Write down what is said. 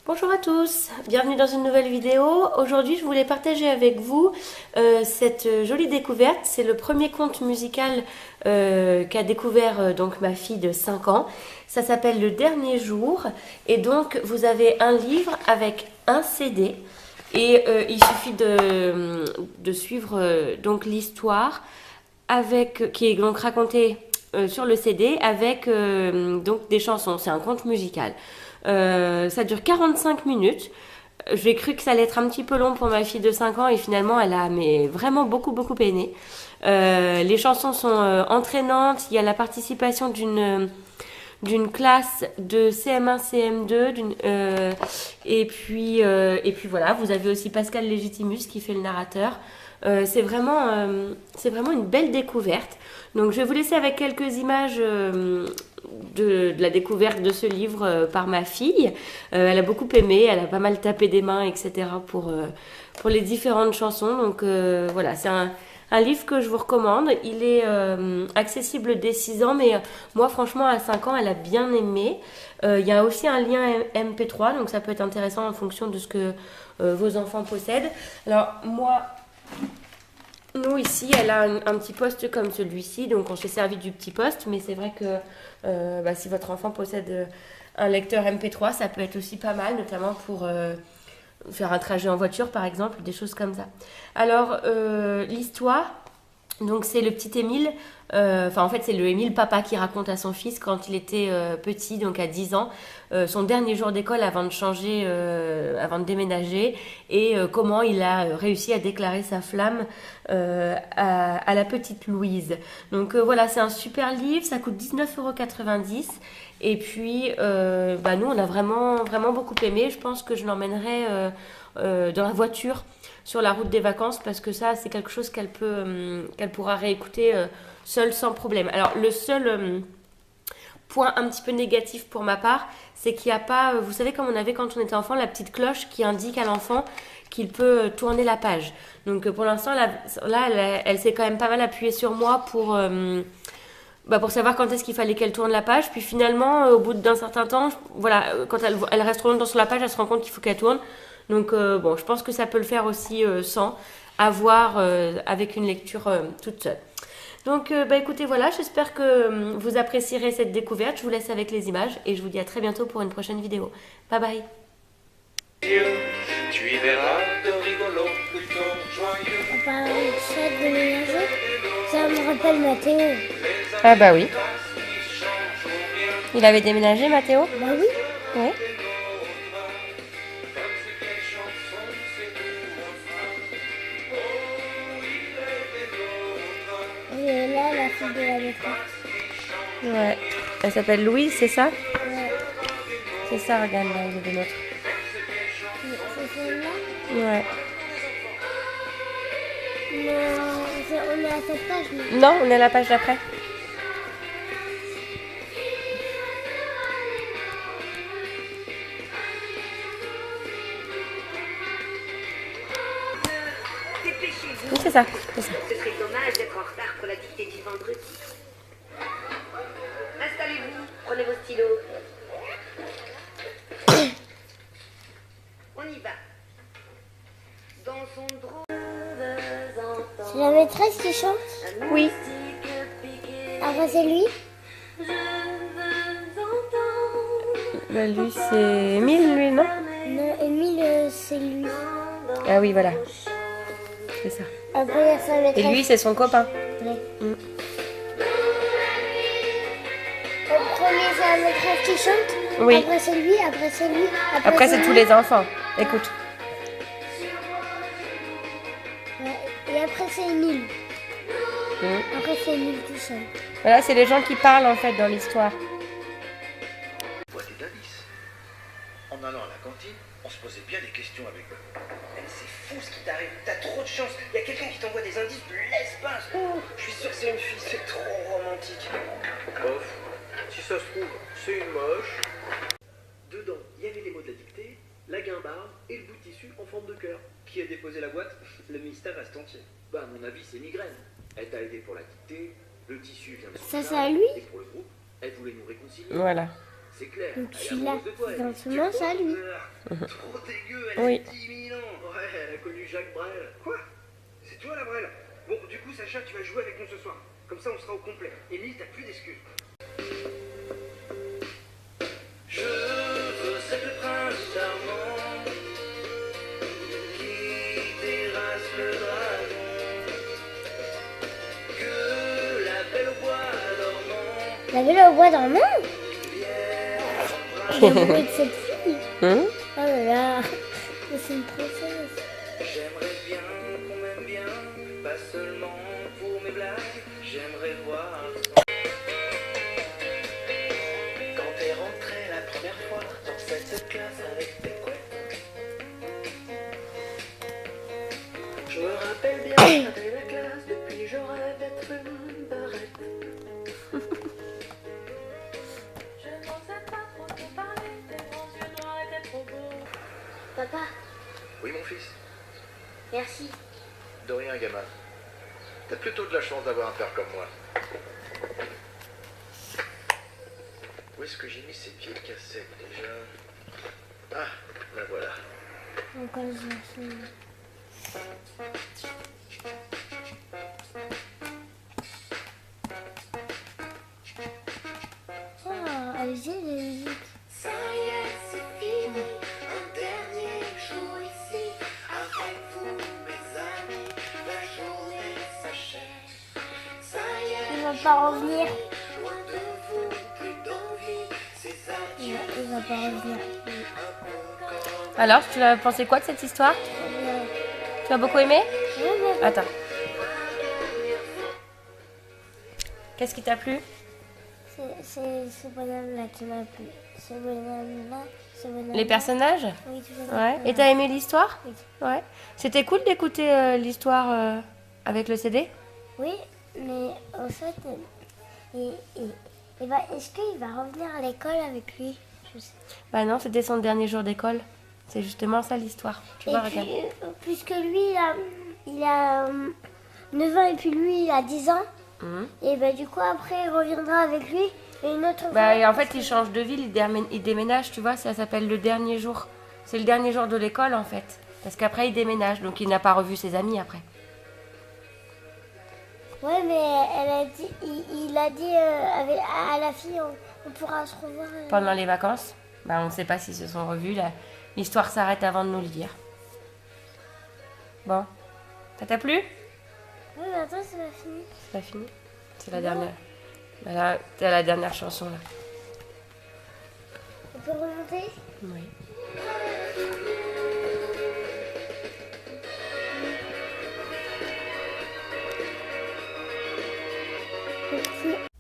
Bonjour à tous, bienvenue dans une nouvelle vidéo. Aujourd'hui je voulais partager avec vous cette jolie découverte. C'est le premier conte musical qu'a découvert donc ma fille de 5 ans. Ça s'appelle Le Dernier Jour et donc vous avez un livre avec un CD et il suffit de suivre donc l'histoire avec qui est donc racontée sur le CD avec donc des chansons. C'est un conte musical. Ça dure 45 minutes. J'ai cru que ça allait être un petit peu long pour ma fille de 5 ans et finalement elle a mais vraiment beaucoup aimé. Les chansons sont entraînantes. Il y a la participation d'une classe de CM1, CM2 et puis voilà, vous avez aussi Pascal Légitimus qui fait le narrateur. C'est vraiment une belle découverte. Donc je vais vous laisser avec quelques images de la découverte de ce livre par ma fille. Elle a beaucoup aimé, elle a pas mal tapé des mains, etc. pour les différentes chansons. Donc voilà, c'est un livre que je vous recommande. Il est accessible dès 6 ans, mais moi franchement à 5 ans elle a bien aimé. Il y a aussi un lien MP3, donc ça peut être intéressant en fonction de ce que vos enfants possèdent. Alors moi... Nous, ici, elle a un petit poste comme celui-ci, donc on s'est servi du petit poste, mais c'est vrai que si votre enfant possède un lecteur MP3, ça peut être aussi pas mal, notamment pour faire un trajet en voiture, par exemple, des choses comme ça. Alors, l'histoire, donc c'est le petit Émile, en fait c'est le Émile papa qui raconte à son fils quand il était petit, donc à 10 ans, son dernier jour d'école avant de changer, avant de déménager, et comment il a réussi à déclarer sa flamme à la petite Louise. Donc voilà, c'est un super livre, ça coûte 19,90 €. Et puis, nous, on a vraiment beaucoup aimé. Je pense que je l'emmènerai dans la voiture sur la route des vacances parce que ça, c'est quelque chose qu'elle pourra réécouter seule sans problème. Alors, le seul point un petit peu négatif pour ma part, c'est qu'il n'y a pas, vous savez, comme on avait quand on était enfant, la petite cloche qui indique à l'enfant qu'il peut tourner la page. Donc, pour l'instant, là elle s'est quand même pas mal appuyée sur moi pour savoir quand est-ce qu'il fallait qu'elle tourne la page. Puis finalement, au bout d'un certain temps, voilà, quand elle reste trop longtemps sur la page, elle se rend compte qu'il faut qu'elle tourne. Donc je pense que ça peut le faire aussi sans avoir avec une lecture toute seule. Donc écoutez, voilà, j'espère que vous apprécierez cette découverte. Je vous laisse avec les images et je vous dis à très bientôt pour une prochaine vidéo. Bye bye. Tu y verras de rigolos, plutôt joyeux. On parle de ça de ménager. Ça me rappelle Mathéo. Ah bah oui. Il avait déménagé, Mathéo? Bah oui. Oui. Et là, la fille de la maîtresse. Ouais. Elle s'appelle Louise, c'est ça? Ouais. C'est ça, regarde, là, il y a des nôtres. C'est celle-là? Ouais. Non, on est à cette page. Mais... Non, on est à la page d'après. Oui, c'est ça. Ce serait dommage d'être en retard pour la dictée du vendredi. Installez-vous, prenez vos stylos. On y va. Dans son drôle C'est la maîtresse qui chante? Oui. Après, c'est lui? Bah, lui, c'est Émile, lui, non? Non, Émile, c'est lui. Ah oui, voilà. C'est ça. Après, il y a sa Et maîtresse. lui, c'est son copain. Ouais. Au premier, c'est la maîtresse qui chante. Oui. Après, c'est lui. Après, c'est lui. Après, c'est tous les enfants. Écoute. Ouais. Et après, c'est Émile. Après, c'est Émile tout seul. Voilà, c'est les gens qui parlent, en fait, dans l'histoire. Boîte d'indices. En allant à la cantine, on se posait bien des questions avec eux. C'est fou ce qui t'arrive, t'as trop de chance. Il y a quelqu'un qui t'envoie des indices de l'espace. Je suis sûr que c'est une fille, c'est trop romantique. Bof, si ça se trouve, c'est une moche. Dedans, il y avait les mots de la dictée, la guimbarde et le bout de tissu en forme de cœur. Qui a déposé la boîte? Le mystère reste entier. Bah, à mon avis, c'est Migraine. Elle t'a aidé pour la dictée, le tissu vient de son Ça, c'est plat, à lui? et pour le groupe, elle voulait nous réconcilier. Voilà. C'est clair. Donc Elle tu est l'as amoureuse de toi, elle. gentiment ça lui. Trop dégueu, elle Oui. a 10 000 ans. Ouais, elle a connu Jacques Brel. Quoi? C'est toi la Brel? Bon, du coup, Sacha, tu vas jouer avec nous ce soir. Comme ça, on sera au complet. Émile, t'as plus d'excuses. Je veux être le prince charmant qui terrasse le dragon. Que la belle au bois dormant La belle au bois dormant. Il est amoureux de cette fille. Hein? Oh là là. Mais c'est une princesse. J'aimerais bien qu'on m'aime bien, pas seulement pour mes blagues. J'aimerais voir. Quand t'es rentré la première fois dans cette classe avec tes couettes, je me rappelle bien de la classe, depuis je rêve d'être une barrette. Je n'osais pas trop te parler, tes grands yeux noirs étaient trop beaux. Papa, Oui, mon fils. merci. De rien, gamin. T'as plutôt de la chance d'avoir un père comme moi. Où est-ce que j'ai mis ces vieilles cassettes déjà? Ah, la voilà. Encore je vais faire. Ah, elle est géniale, la musique. Ça y est, c'est fini. Un dernier jour ici. Avec vous, mes amis. La journée s'achève. Ça y est, Il va pas revenir. loin de vous, plus d'envie. Ces adieux. Il va pas revenir. Alors, tu as pensé quoi de cette histoire? Tu as beaucoup aimé? Attends. Qu'est-ce qui t'a plu? C'est ce bonhomme-là qui m'a plu. Ce bonhomme-là, ce bonhomme-là. Les personnages? Oui, tout à fait. Ouais. Et t'as aimé l'histoire? Oui. Ouais. C'était cool d'écouter l'histoire avec le CD? Oui, mais en fait, est-ce qu'il va revenir à l'école avec lui? Je sais. Bah non, c'était son dernier jour d'école. C'est justement ça l'histoire. Tu Et vois, puis, regarde. puisque lui, il a 9 ans et puis lui, il a 10 ans. Mhm. Et bah, du coup, après, il reviendra avec lui. Et une autre Bah, fois. et en fait, il change de ville, il déménage, tu vois, ça s'appelle le dernier jour. C'est le dernier jour de l'école, en fait. Parce qu'après, il déménage, donc il n'a pas revu ses amis après. Ouais, mais elle a dit, il a dit à la fille, on pourra se revoir. Pendant les vacances, bah, on ne sait pas s'ils se sont revus. L'histoire s'arrête avant de nous le dire. Bon. Ça t'a plu? Oui, mais attends, c'est pas fini. C'est pas fini. C'est la dernière. Bah là, t'es à la dernière chanson, là. On peut remonter? Oui. Merci.